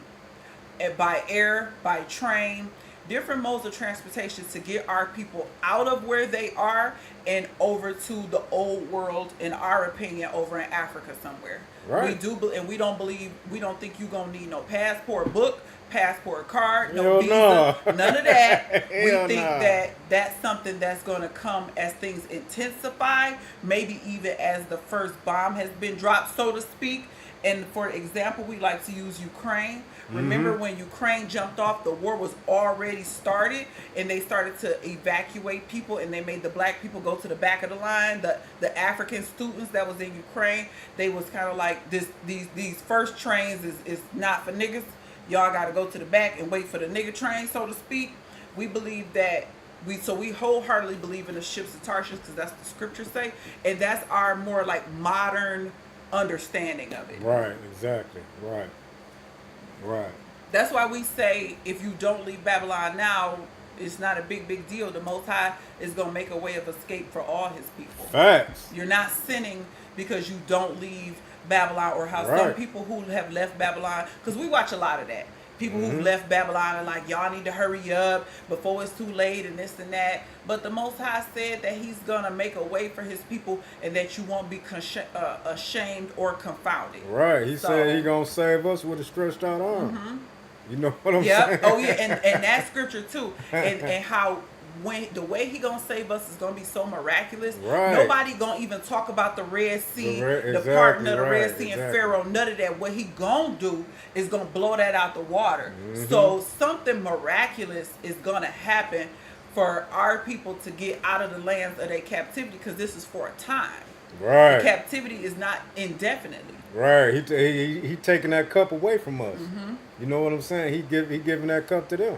and by air, by train, different modes of transportation to get our people out of where they are and over to the old world, in our opinion, over in Africa somewhere. Right. We don't think you're going to need no passport book, passport card, no Hell visa, no. none of that. We Hell think no. that that's something that's going to come as things intensify, maybe even as the first bomb has been dropped, so to speak. And for example, we like to use Ukraine. Remember when Ukraine jumped off, the war was already started, and they started to evacuate people, and they made the black people go to the back of the line. The African students that was in Ukraine, they was kind of like, these first trains is not for niggas. Y'all got to go to the back and wait for the nigga train, so to speak. We believe that we wholeheartedly believe in the ships of Tarshish, because that's what the scriptures say, and that's our more like modern understanding of it. Right. Exactly. Right. That's why we say if you don't leave Babylon now, it's not a big deal. The Most High is going to make a way of escape for all his people. Facts. You're not sinning because you don't leave Babylon, or how some Right. people who have left Babylon, because we watch a lot of that. People who've left Babylon are like, y'all need to hurry up before it's too late and this and that. But the Most High said that he's going to make a way for his people, and that you won't be ashamed or confounded. Right. He So- said he gonna save us with a stretched out arm. You know what I'm Yep. saying? Oh yeah, and that scripture too, and how when the way he gonna save us is gonna be so miraculous. Right. Nobody gonna even talk about the Red Sea, the Exactly, parting of the right, Red Sea, and exactly. Pharaoh. None of that. What he gonna do is gonna blow that out the water. Mm-hmm. So something miraculous is gonna happen for our people to get out of the lands of their captivity, because this is for a time. Right. Captivity is not indefinitely. Right. He taking that cup away from us. You know what I'm saying? He giving that cup to them.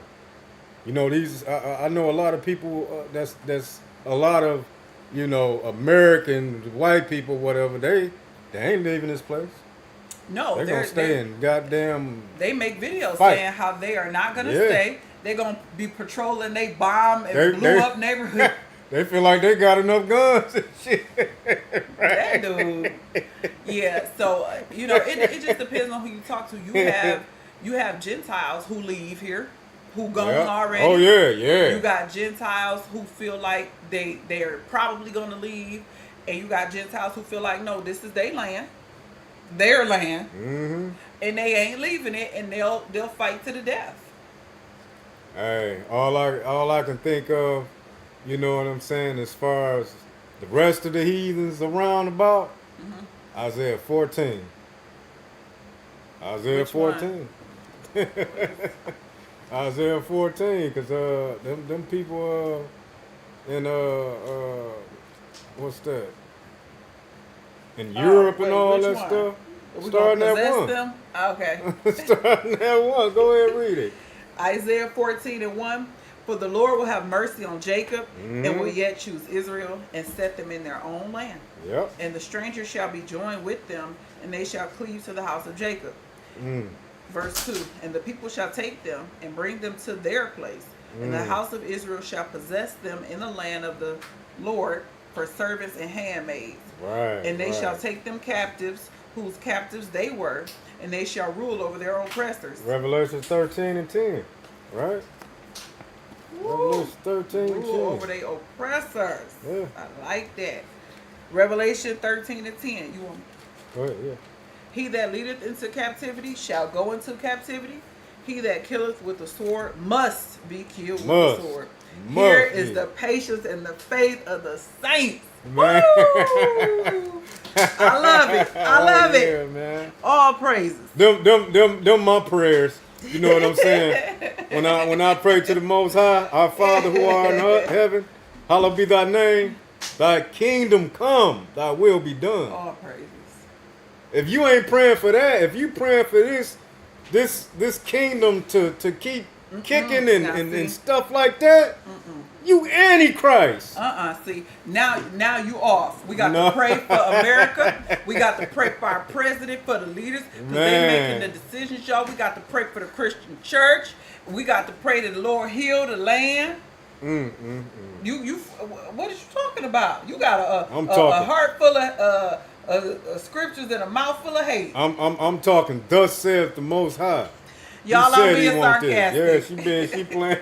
You know, these I know a lot of people that's a lot of, you know, American white people, whatever, they ain't leaving this place. No, They're gonna stay in goddamn. They make videos Fight. saying how they are not gonna Yeah. stay. They're gonna be patrolling. They bomb and They- blew up neighborhoods. They feel like they got enough guns and shit. That dude. Yeah. So you know, it just depends on who you talk to. You have Gentiles who leave here, who gone Yeah. already. Oh yeah. You got Gentiles who feel like they're probably gonna leave, and you got Gentiles who feel like, no, this is their land, Mm-hmm. and they ain't leaving it, and they'll fight to the death. Hey, all I can think of, you know what I'm saying, as far as the rest of the heathens around about, Isaiah 14. Isaiah Which one? 14. Isaiah 14, because them people in what's that? In Europe wait, and all which that one? stuff. We Starting gonna at possess 1. them? Okay. Starting at 1. Go ahead and read it. Isaiah 14:1. For the Lord will have mercy on Jacob, Mm-hmm. and will yet choose Israel, and set them in their own land. Yep. And the stranger shall be joined with them, and they shall cleave to the house of Jacob. Verse 2. And the people shall take them and bring them to their place, and the house of Israel shall possess them in the land of the Lord for servants and handmaids. Right. And they right. shall take them captives, whose captives they were, and they shall rule over their oppressors. Revelation 13 and 10. Right? Revelation 13 and 10. Rule over their oppressors. Yeah. I like that. Revelation 13 and 10. You want? Go ahead, yeah. He that leadeth into captivity shall go into captivity. He that killeth with the sword must be killed with Must. the sword. Must Here is be. the patience and the faith of the saints. Man. Woo! I love it. I love yeah, it. man. All praises. Them my prayers. You know what I'm saying? When I pray to the Most High, our Father who art in heaven, hallowed be thy name. Thy kingdom come, thy will be done. All praises. If you ain't praying for that, if you praying for this this kingdom to keep kicking Now, and see? stuff like that. You Antichrist. See, now you off. We got No. to pray for America. We got to pray for our president, for the leaders, because they're Man. making the decisions, y'all. We got to pray for the Christian church. We got to pray that the Lord heal the land. You, what are you talking about? You got I'm a talking. heart full of scriptures and a mouth full of hate. I'm talking. Thus saith the Most High. He Y'all, I'm said he being want this. sarcastic. Yeah, she playing.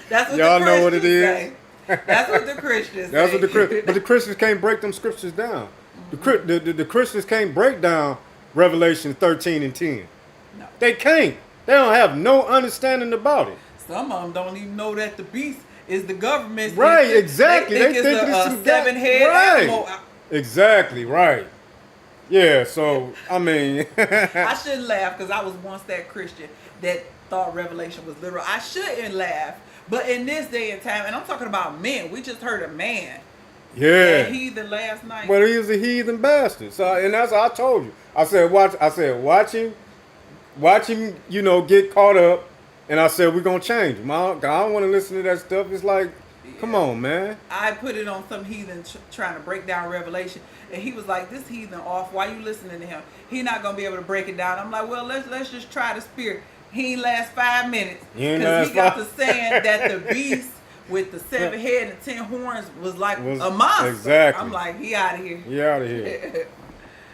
That's what Y'all the know what it Christians is. say. That's what the Christians That's say. what but the Christians can't break them scriptures down. The Christians can't break down Revelation 13 and 10. No. They can't. They don't have no understanding about it. Some of them don't even know that the beast is the government. Right, exactly. They think it's it's a some seven-head right. animal. Exactly, right. Yeah, so, I mean. I shouldn't laugh because I was once that Christian that thought Revelation was literal. I shouldn't laugh. But in this day and time, and I'm talking about men, we just heard a man. Yeah. That heathen last night. But he was a heathen bastard. So, and that's what I told you. I said, watch him, get caught up. And I said, we're going to change him. I don't want to listen to that stuff. It's like, come on, man. I put it on some heathen trying to break down Revelation. And he was like, this heathen off. Why you listening to him? He not going to be able to break it down. I'm like, well, let's just try the spirit. He ain't last 5 minutes. Because he got to saying that the beast with the 7 head and 10 horns was like a monster. Exactly. I'm like, he out of here. He out of here.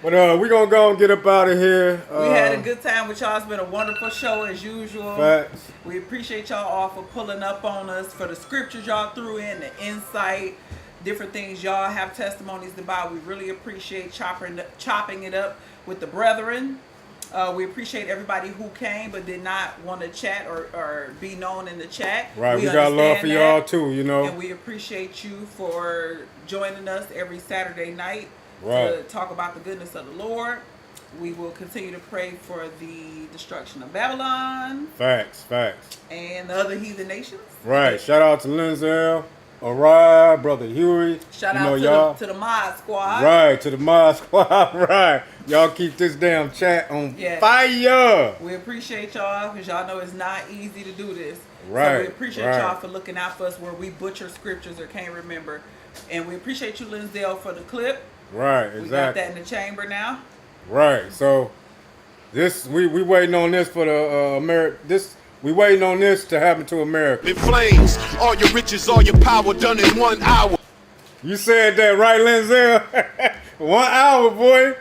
But we're going to go and get up out of here. We had a good time with y'all. It's been a wonderful show as usual. Facts. We appreciate y'all all for pulling up on us, for the scriptures y'all threw in, the insight, different things y'all have testimonies about. We really appreciate chopping it up with the brethren. We appreciate everybody who came but did not want to chat or be known in the chat. Right, we got love for y'all too, And we appreciate you for joining us every Saturday night to talk about the goodness of the Lord. We will continue to pray for the destruction of Babylon. Facts. And the other heathen nations. Right. Shout out to Linzel, Orion, Brother Huey. Shout out to the Mod Squad. Right, to the Mod Squad. Right. Y'all keep this damn chat on fire. We appreciate y'all because y'all know it's not easy to do this. Right. So we appreciate y'all for looking out for us where we butcher scriptures or can't remember. And we appreciate you, Linzel, for the clip. Right, exactly. We got that in the chamber now. Right. So this we waiting on this for the we waiting on this to happen to America. In flames, all your riches, all your power done in 1 hour. You said that right, Linzel? 1 hour, boy.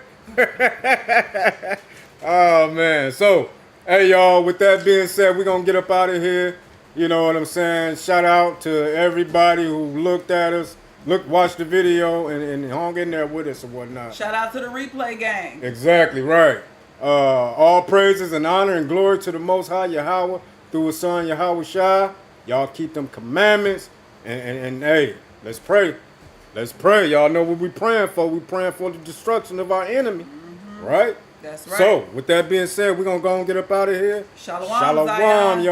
Oh man. So hey y'all, with that being said, we're gonna get up out of here. You know what I'm saying? Shout out to everybody who looked at us, watched the video and hung in there with us and whatnot. Shout out to the replay gang. Exactly right. All praises and honor and glory to the Most High Yahweh through His Son Yahweh Shai. Y'all keep them commandments and hey, let's pray. Let's pray. Y'all know what we praying for. We praying for the destruction of our enemy. Right? That's right. So with that being said, we're gonna go and get up out of here. Shalom, Shalom, Zion. y'all.